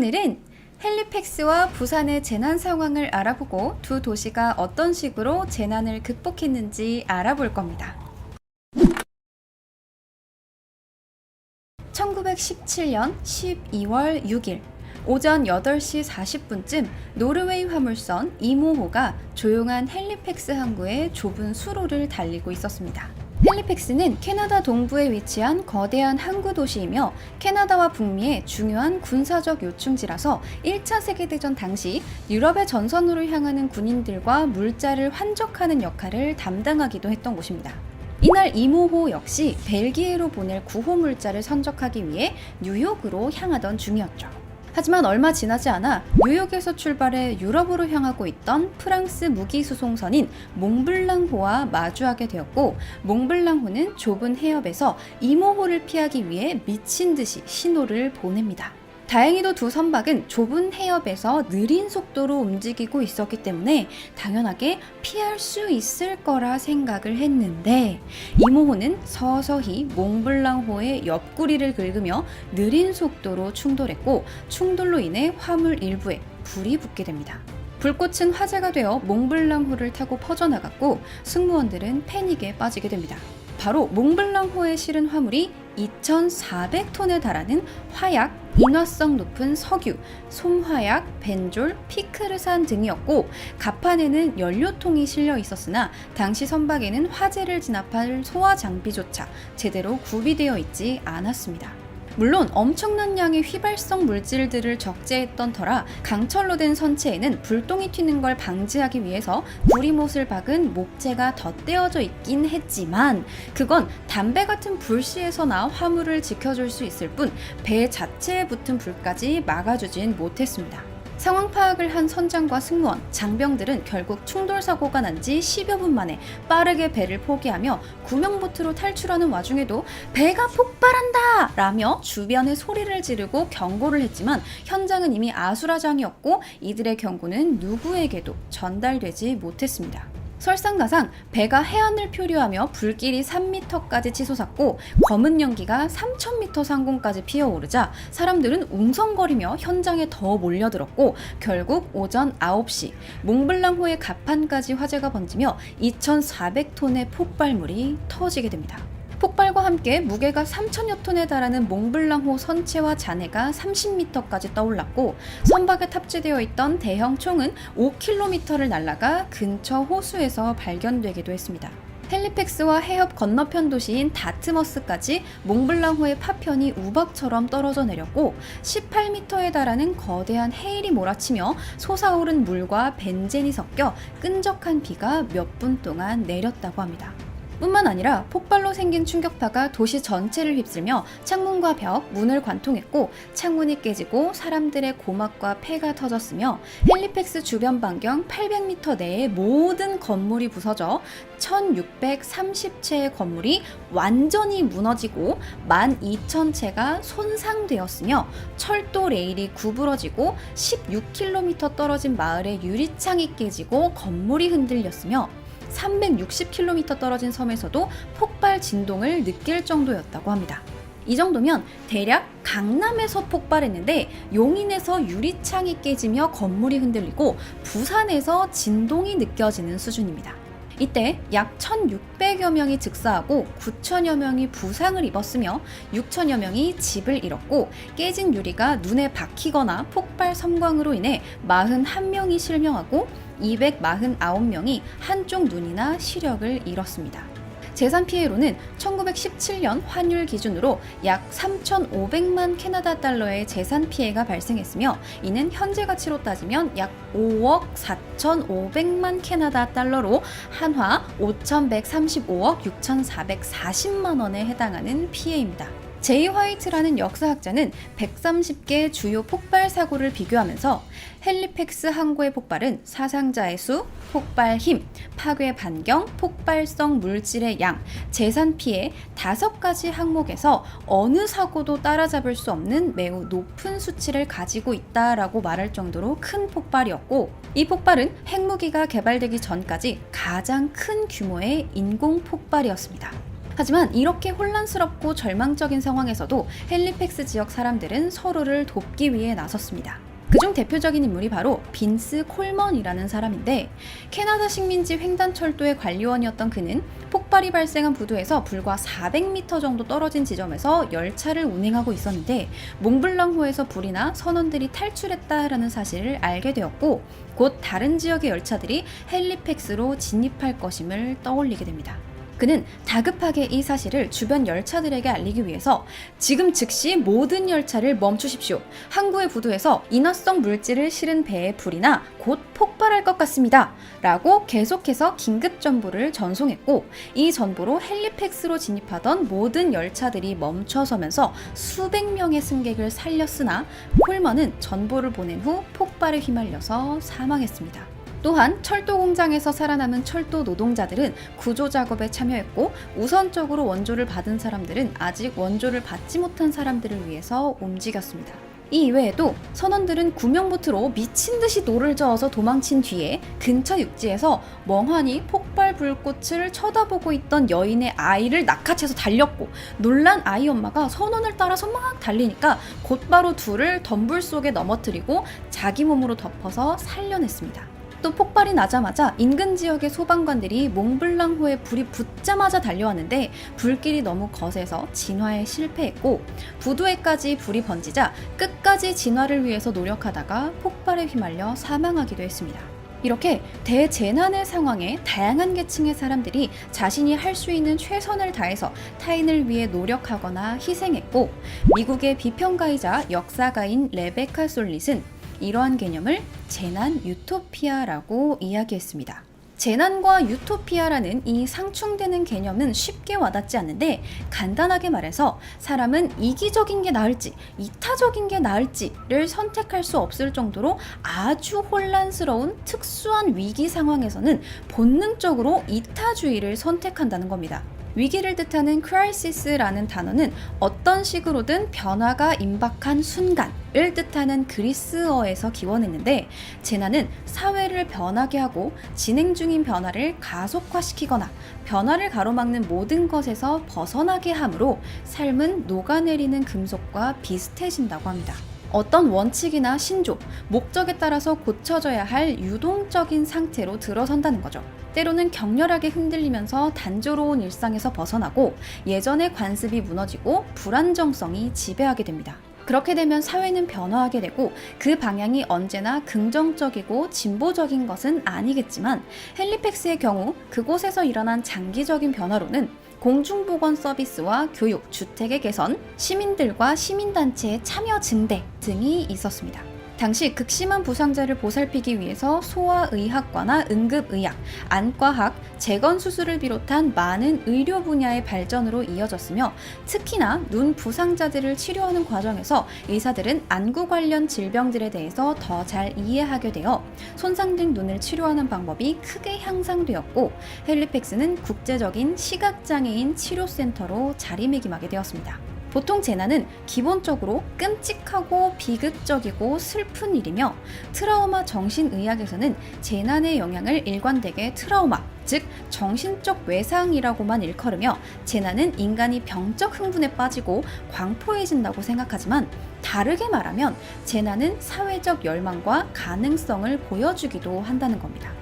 오늘은 헬리팩스와 부산의 재난 상황을 알아보고 두 도시가 어떤 식으로 재난을 극복했는지 알아볼 겁니다. 1917년 12월 6일 오전 8시 40분쯤 노르웨이 화물선 이모호가 조용한 헬리팩스 항구의 좁은 수로를 달리고 있었습니다. 헬리팩스는 캐나다 동부에 위치한 거대한 항구 도시이며 캐나다와 북미의 중요한 군사적 요충지라서 1차 세계대전 당시 유럽의 전선으로 향하는 군인들과 물자를 환적하는 역할을 담당하기도 했던 곳입니다. 이날 이모호 역시 벨기에로 보낼 구호 물자를 선적하기 위해 뉴욕으로 향하던 중이었죠. 하지만 얼마 지나지 않아 뉴욕에서 출발해 유럽으로 향하고 있던 프랑스 무기 수송선인 몽블랑호와 마주하게 되었고, 몽블랑호는 좁은 해협에서 이모호를 피하기 위해 미친 듯이 신호를 보냅니다. 다행히도 두 선박은 좁은 해협에서 느린 속도로 움직이고 있었기 때문에 당연하게 피할 수 있을 거라 생각을 했는데, 이모호는 서서히 몽블랑호의 옆구리를 긁으며 느린 속도로 충돌했고, 충돌로 인해 화물 일부에 불이 붙게 됩니다. 불꽃은 화재가 되어 몽블랑호를 타고 퍼져나갔고 승무원들은 패닉에 빠지게 됩니다. 바로 몽블랑호에 실은 화물이 2,400톤에 달하는 화약, 인화성 높은 석유, 솜화약, 벤졸, 피크르산 등이었고, 갑판에는 연료통이 실려 있었으나 당시 선박에는 화재를 진압할 소화 장비조차 제대로 구비되어 있지 않았습니다. 물론 엄청난 양의 휘발성 물질들을 적재했던 터라 강철로 된 선체에는 불똥이 튀는 걸 방지하기 위해서 구리못을 박은 목재가 덧대어져 있긴 했지만, 그건 담배 같은 불씨에서나 화물을 지켜줄 수 있을 뿐 배 자체에 붙은 불까지 막아주진 못했습니다. 상황 파악을 한 선장과 승무원, 장병들은 결국 충돌 사고가 난 지 10여 분 만에 빠르게 배를 포기하며 구명보트로 탈출하는 와중에도 배가 폭발한다! 라며 주변에 소리를 지르고 경고를 했지만 현장은 이미 아수라장이었고 이들의 경고는 누구에게도 전달되지 못했습니다. 설상가상 배가 해안을 표류하며 불길이 3m까지 치솟았고 검은 연기가 3000m 상공까지 피어오르자 사람들은 웅성거리며 현장에 더 몰려들었고, 결국 오전 9시 몽블랑호의 갑판까지 화재가 번지며 2,400톤의 폭발물이 터지게 됩니다. 폭발과 함께 무게가 3,000여 톤에 달하는 몽블랑호 선체와 잔해가 30m까지 떠올랐고, 선박에 탑재되어 있던 대형 총은 5km를 날아가 근처 호수에서 발견되기도 했습니다. 헬리팩스와 해협 건너편 도시인 다트머스까지 몽블랑호의 파편이 우박처럼 떨어져 내렸고, 18m에 달하는 거대한 해일이 몰아치며 솟아오른 물과 벤젠이 섞여 끈적한 비가 몇 분 동안 내렸다고 합니다. 뿐만 아니라 폭발로 생긴 충격파가 도시 전체를 휩쓸며 창문과 벽, 문을 관통했고 창문이 깨지고 사람들의 고막과 폐가 터졌으며 헬리팩스 주변 반경 800m 내의 모든 건물이 부서져 1,630채의 건물이 완전히 무너지고 12,000채가 손상되었으며 철도 레일이 구부러지고 16km 떨어진 마을의 유리창이 깨지고 건물이 흔들렸으며 360km 떨어진 섬에서도 폭발 진동을 느낄 정도였다고 합니다. 이 정도면 대략 강남에서 폭발했는데 용인에서 유리창이 깨지며 건물이 흔들리고 부산에서 진동이 느껴지는 수준입니다. 이때 약 1,600여 명이 즉사하고 9,000여 명이 부상을 입었으며 6,000여 명이 집을 잃었고, 깨진 유리가 눈에 박히거나 폭발 섬광으로 인해 41명이 실명하고 249명이 한쪽 눈이나 시력을 잃었습니다. 재산 피해로는 1917년 환율 기준으로 약 3,500만 캐나다 달러의 재산 피해가 발생했으며, 이는 현재 가치로 따지면 약 5억 4,500만 캐나다 달러로 한화 5,135억 6,440만 원에 해당하는 피해입니다. 제이 화이트라는 역사학자는 130개 주요 폭발 사고를 비교하면서 헬리팩스 항구의 폭발은 사상자의 수, 폭발 힘, 파괴 반경, 폭발성 물질의 양, 재산 피해 5가지 항목에서 어느 사고도 따라잡을 수 없는 매우 높은 수치를 가지고 있다라고 말할 정도로 큰 폭발이었고, 이 폭발은 핵무기가 개발되기 전까지 가장 큰 규모의 인공 폭발이었습니다. 하지만 이렇게 혼란스럽고 절망적인 상황에서도 헬리팩스 지역 사람들은 서로를 돕기 위해 나섰습니다. 그중 대표적인 인물이 바로 빈스 콜먼이라는 사람인데, 캐나다 식민지 횡단철도의 관리원이었던 그는 폭발이 발생한 부두에서 불과 400m 정도 떨어진 지점에서 열차를 운행하고 있었는데 몽블랑호에서 불이 나 선원들이 탈출했다라는 사실을 알게 되었고, 곧 다른 지역의 열차들이 헬리팩스로 진입할 것임을 떠올리게 됩니다. 그는 다급하게 이 사실을 주변 열차들에게 알리기 위해서 지금 즉시 모든 열차를 멈추십시오. 항구의 부두에서 인화성 물질을 실은 배에 불이 나 곧 폭발할 것 같습니다. 라고 계속해서 긴급 정보를 전송했고, 이 정보로 헬리팩스로 진입하던 모든 열차들이 멈춰서면서 수백 명의 승객을 살렸으나 콜먼은 전보를 보낸 후 폭발에 휘말려서 사망했습니다. 또한 철도 공장에서 살아남은 철도 노동자들은 구조 작업에 참여했고, 우선적으로 원조를 받은 사람들은 아직 원조를 받지 못한 사람들을 위해서 움직였습니다. 이 이외에도 선원들은 구명보트로 미친 듯이 노를 저어서 도망친 뒤에 근처 육지에서 멍하니 폭발 불꽃을 쳐다보고 있던 여인의 아이를 낚아채서 달렸고, 놀란 아이 엄마가 선원을 따라서 막 달리니까 곧바로 둘을 덤불 속에 넘어뜨리고 자기 몸으로 덮어서 살려냈습니다. 또 폭발이 나자마자 인근 지역의 소방관들이 몽블랑호에 불이 붙자마자 달려왔는데 불길이 너무 거세서 진화에 실패했고, 부두에까지 불이 번지자 끝까지 진화를 위해서 노력하다가 폭발에 휘말려 사망하기도 했습니다. 이렇게 대재난의 상황에 다양한 계층의 사람들이 자신이 할 수 있는 최선을 다해서 타인을 위해 노력하거나 희생했고, 미국의 비평가이자 역사가인 레베카 솔릿은 이러한 개념을 재난 유토피아라고 이야기했습니다. 재난과 유토피아라는 이 상충되는 개념은 쉽게 와닿지 않는데, 간단하게 말해서 사람은 이기적인 게 나을지 이타적인 게 나을지를 선택할 수 없을 정도로 아주 혼란스러운 특수한 위기 상황에서는 본능적으로 이타주의를 선택한다는 겁니다. 위기를 뜻하는 크라이시스라는 단어는 어떤 식으로든 변화가 임박한 순간을 뜻하는 그리스어에서 기원했는데, 재난은 사회를 변하게 하고 진행 중인 변화를 가속화시키거나 변화를 가로막는 모든 것에서 벗어나게 하므로 삶은 녹아내리는 금속과 비슷해진다고 합니다. 어떤 원칙이나 신조, 목적에 따라서 고쳐져야 할 유동적인 상태로 들어선다는 거죠. 때로는 격렬하게 흔들리면서 단조로운 일상에서 벗어나고 예전의 관습이 무너지고 불안정성이 지배하게 됩니다. 그렇게 되면 사회는 변화하게 되고, 그 방향이 언제나 긍정적이고 진보적인 것은 아니겠지만, 헬리팩스의 경우 그곳에서 일어난 장기적인 변화로는 공중보건 서비스와 교육, 주택의 개선, 시민들과 시민단체의 참여 증대 등이 있었습니다. 당시 극심한 부상자를 보살피기 위해서 소아의학과나 응급의학, 안과학, 재건수술을 비롯한 많은 의료 분야의 발전으로 이어졌으며, 특히나 눈 부상자들을 치료하는 과정에서 의사들은 안구 관련 질병들에 대해서 더 잘 이해하게 되어 손상된 눈을 치료하는 방법이 크게 향상되었고, 헬리팩스는 국제적인 시각장애인 치료센터로 자리매김하게 되었습니다. 보통 재난은 기본적으로 끔찍하고 비극적이고 슬픈 일이며, 트라우마 정신의학에서는 재난의 영향을 일관되게 트라우마, 즉 정신적 외상이라고만 일컬으며, 재난은 인간이 병적 흥분에 빠지고 광포해진다고 생각하지만, 다르게 말하면 재난은 사회적 열망과 가능성을 보여주기도 한다는 겁니다.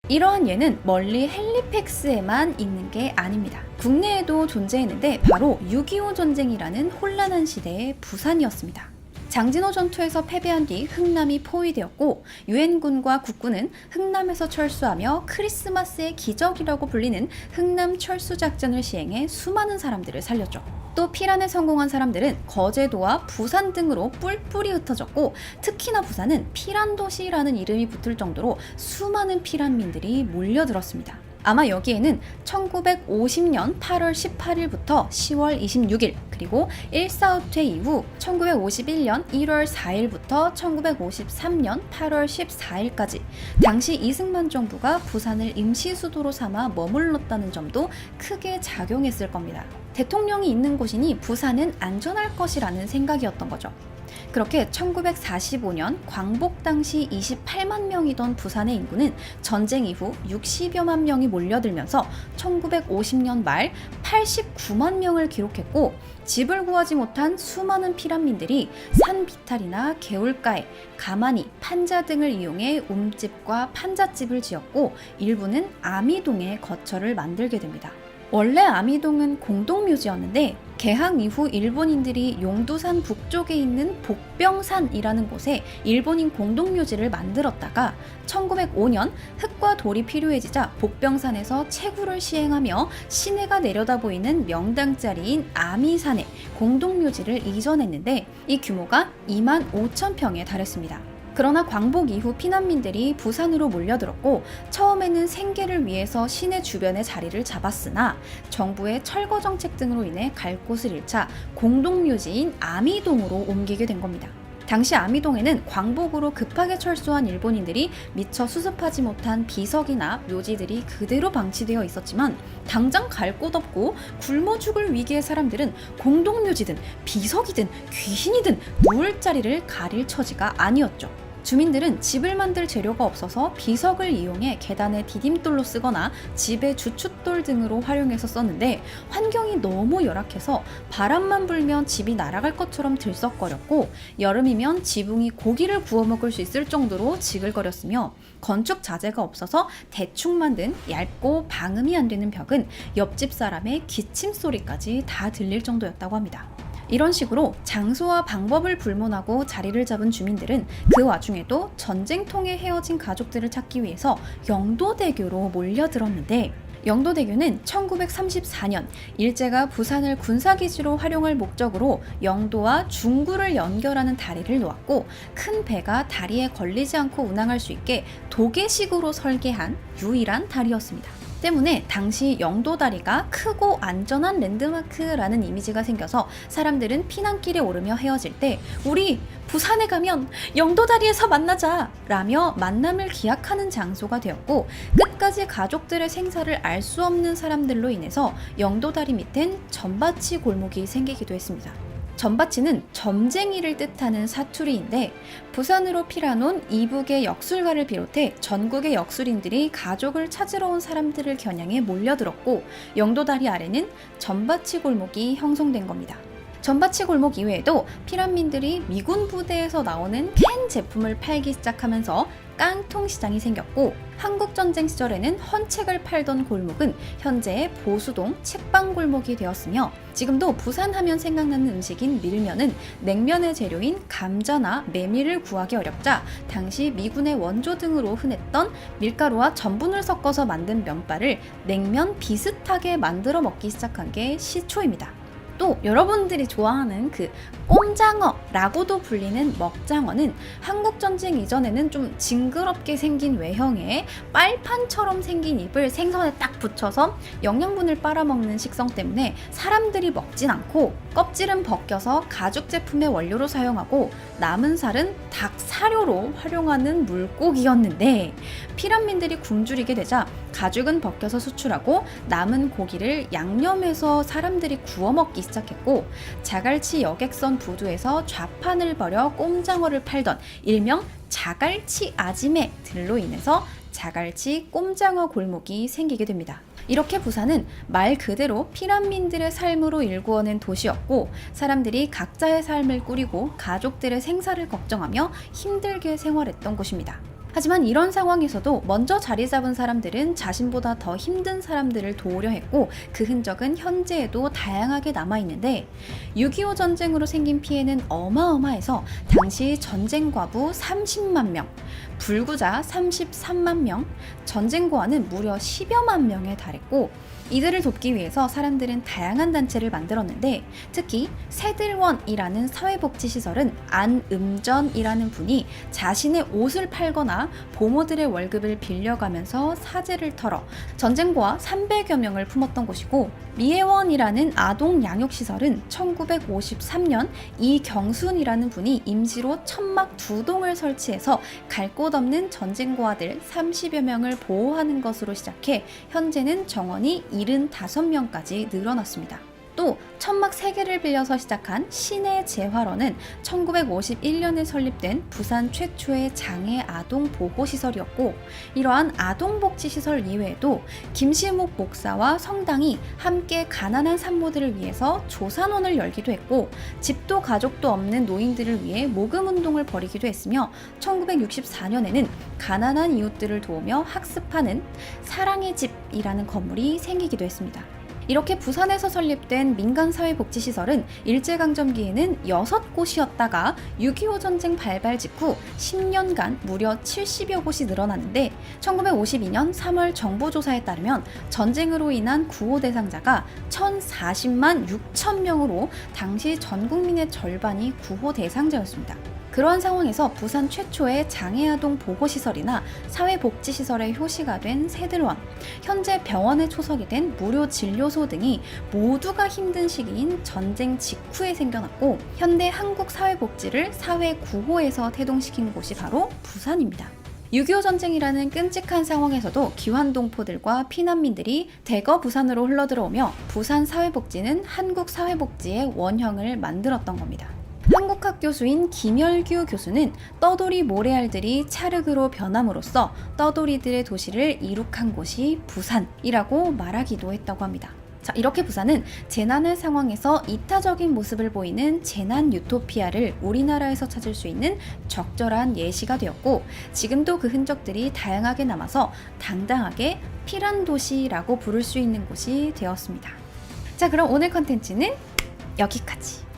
이러한 예는 멀리 헬리팩스에만 있는 게 아닙니다. 국내에도 존재했는데 바로 6.25 전쟁이라는 혼란한 시대의 부산이었습니다. 장진호 전투에서 패배한 뒤 흥남이 포위되었고, 유엔군과 국군은 흥남에서 철수하며 크리스마스의 기적이라고 불리는 흥남 철수 작전을 시행해 수많은 사람들을 살렸죠. 또 피란에 성공한 사람들은 거제도와 부산 등으로 뿔뿔이 흩어졌고, 특히나 부산은 피란 도시라는 이름이 붙을 정도로 수많은 피란민들이 몰려들었습니다. 아마 여기에는 1950년 8월 18일부터 10월 26일, 그리고 1.4.5퇴 이후 1951년 1월 4일부터 1953년 8월 14일까지 당시 이승만 정부가 부산을 임시 수도로 삼아 머물렀다는 점도 크게 작용했을 겁니다. 대통령이 있는 곳이니 부산은 안전할 것이라는 생각이었던 거죠. 그렇게 1945년 광복 당시 28만 명이던 부산의 인구는 전쟁 이후 60여만 명이 몰려들면서 1950년 말 89만 명을 기록했고, 집을 구하지 못한 수많은 피난민들이 산 비탈이나 개울가에 가마니, 판자 등을 이용해 움집과 판잣집을 지었고, 일부는 아미동에 거처를 만들게 됩니다. 원래 아미동은 공동묘지였는데 개항 이후 일본인들이 용두산 북쪽에 있는 복병산이라는 곳에 일본인 공동묘지를 만들었다가 1905년 흙과 돌이 필요해지자 복병산에서 채굴을 시행하며 시내가 내려다 보이는 명당자리인 아미산에 공동묘지를 이전했는데 이 규모가 2만 5천 평에 달했습니다. 그러나 광복 이후 피난민들이 부산으로 몰려들었고, 처음에는 생계를 위해서 시내 주변에 자리를 잡았으나 정부의 철거 정책 등으로 인해 갈 곳을 잃자 공동묘지인 아미동으로 옮기게 된 겁니다. 당시 아미동에는 광복으로 급하게 철수한 일본인들이 미처 수습하지 못한 비석이나 묘지들이 그대로 방치되어 있었지만, 당장 갈 곳 없고 굶어 죽을 위기의 사람들은 공동묘지든 비석이든 귀신이든 누울 자리를 가릴 처지가 아니었죠. 주민들은 집을 만들 재료가 없어서 비석을 이용해 계단에 디딤돌로 쓰거나 집에 주춧돌 등으로 활용해서 썼는데, 환경이 너무 열악해서 바람만 불면 집이 날아갈 것처럼 들썩거렸고, 여름이면 지붕이 고기를 구워 먹을 수 있을 정도로 지글거렸으며, 건축 자재가 없어서 대충 만든 얇고 방음이 안 되는 벽은 옆집 사람의 기침 소리까지 다 들릴 정도였다고 합니다. 이런 식으로 장소와 방법을 불문하고 자리를 잡은 주민들은 그 와중에도 전쟁통에 헤어진 가족들을 찾기 위해서 영도대교로 몰려들었는데, 영도대교는 1934년 일제가 부산을 군사기지로 활용할 목적으로 영도와 중구를 연결하는 다리를 놓았고, 큰 배가 다리에 걸리지 않고 운항할 수 있게 도계식으로 설계한 유일한 다리였습니다. 때문에 당시 영도다리가 크고 안전한 랜드마크라는 이미지가 생겨서 사람들은 피난길에 오르며 헤어질 때 우리 부산에 가면 영도다리에서 만나자 라며 만남을 기약하는 장소가 되었고, 끝까지 가족들의 생사를 알 수 없는 사람들로 인해서 영도다리 밑엔 점바치 골목이 생기기도 했습니다. 점바치는 점쟁이를 뜻하는 사투리인데, 부산으로 피난온 이북의 역술가를 비롯해 전국의 역술인들이 가족을 찾으러 온 사람들을 겨냥해 몰려들었고, 영도다리 아래는 점바치 골목이 형성된 겁니다. 점바치 골목 이외에도 피난민들이 미군 부대에서 나오는 캔 제품을 팔기 시작하면서 깡통 시장이 생겼고, 한국전쟁 시절에는 헌책을 팔던 골목은 현재의 보수동 책방 골목이 되었으며, 지금도 부산 하면 생각나는 음식인 밀면은 냉면의 재료인 감자나 메밀을 구하기 어렵자 당시 미군의 원조 등으로 흔했던 밀가루와 전분을 섞어서 만든 면발을 냉면 비슷하게 만들어 먹기 시작한 게 시초입니다. 또 여러분들이 좋아하는 그 꼼장어라고도 불리는 먹장어는 한국전쟁 이전에는 좀 징그럽게 생긴 외형에 빨판처럼 생긴 잎을 생선에 딱 붙여서 영양분을 빨아먹는 식성 때문에 사람들이 먹진 않고, 껍질은 벗겨서 가죽 제품의 원료로 사용하고 남은 살은 닭 사료로 활용하는 물고기였는데, 피난민들이 굶주리게 되자 가죽은 벗겨서 수출하고 남은 고기를 양념해서 사람들이 구워 먹기 시작했고, 자갈치 여객선 부두에서 좌판을 벌여 꼼장어를 팔던 일명 자갈치 아지매들로 인해서 자갈치 꼼장어 골목이 생기게 됩니다. 이렇게 부산은 말 그대로 피난민들의 삶으로 일구어낸 도시였고, 사람들이 각자의 삶을 꾸리고 가족들의 생사를 걱정하며 힘들게 생활했던 곳입니다. 하지만 이런 상황에서도 먼저 자리 잡은 사람들은 자신보다 더 힘든 사람들을 도우려 했고, 그 흔적은 현재에도 다양하게 남아있는데, 6.25 전쟁으로 생긴 피해는 어마어마해서 당시 전쟁 과부 30만 명, 불구자 33만 명, 전쟁 고아는 무려 10여만 명에 달했고, 이들을 돕기 위해서 사람들은 다양한 단체를 만들었는데, 특히 새들원이라는 사회복지시설은 안음전이라는 분이 자신의 옷을 팔거나 보모들의 월급을 빌려가면서 사재를 털어 전쟁고아 300여 명을 품었던 곳이고, 미애원이라는 아동 양육시설은 1953년 이경순이라는 분이 임시로 천막 2동을 설치해서 갈 곳 없는 전쟁고아들 30여 명을 보호하는 것으로 시작해 현재는 정원이 75명까지 늘어났습니다. 또 천막 3개를 빌려서 시작한 시내 재활원은 1951년에 설립된 부산 최초의 장애 아동 보호시설이었고, 이러한 아동복지시설 이외에도 김시목 목사와 성당이 함께 가난한 산모들을 위해서 조산원을 열기도 했고, 집도 가족도 없는 노인들을 위해 모금운동을 벌이기도 했으며, 1964년에는 가난한 이웃들을 도우며 학습하는 사랑의 집이라는 건물이 생기기도 했습니다. 이렇게 부산에서 설립된 민간사회복지시설은 일제강점기에는 6곳이었다가 6.25 전쟁 발발 직후 10년간 무려 70여 곳이 늘어났는데, 1952년 3월 정보조사에 따르면 전쟁으로 인한 구호 대상자가 1,040만 6천 명으로 당시 전 국민의 절반이 구호 대상자였습니다. 그러한 상황에서 부산 최초의 장애아동 보호시설이나 사회복지시설의 효시가 된 새들원, 현재 병원에 초석이 된 무료 진료소 등이 모두가 힘든 시기인 전쟁 직후에 생겨났고, 현대 한국 사회복지를 사회구호에서 태동시킨 곳이 바로 부산입니다. 6.25 전쟁이라는 끔찍한 상황에서도 기환동포들과 피난민들이 대거 부산으로 흘러들어오며 부산 사회복지는 한국 사회복지의 원형을 만들었던 겁니다. 한국학 교수인 김열규 교수는 떠돌이 모래알들이 찰흙으로 변함으로써 떠돌이들의 도시를 이룩한 곳이 부산이라고 말하기도 했다고 합니다. 자, 이렇게 부산은 재난의 상황에서 이타적인 모습을 보이는 재난 유토피아를 우리나라에서 찾을 수 있는 적절한 예시가 되었고, 지금도 그 흔적들이 다양하게 남아서 당당하게 피란 도시라고 부를 수 있는 곳이 되었습니다. 자, 그럼 오늘 컨텐츠는 여기까지.